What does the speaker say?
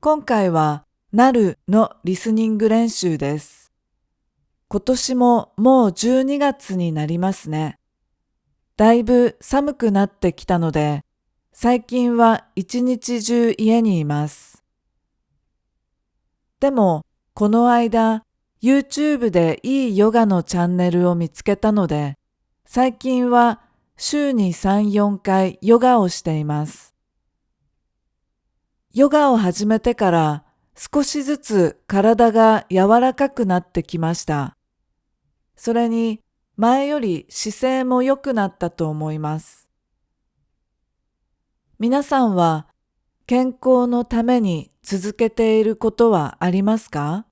今回はなるのリスニング練習です。今年ももう12月になりますね。だいぶ寒くなってきたので、最近は一日中家にいます。でも、この間、YouTube でいいヨガのチャンネルを見つけたので、最近は週に3、4回ヨガをしています。ヨガを始めてから少しずつ体が柔らかくなってきました。それに前より姿勢も良くなったと思います。皆さんは健康のために続けていることはありますか？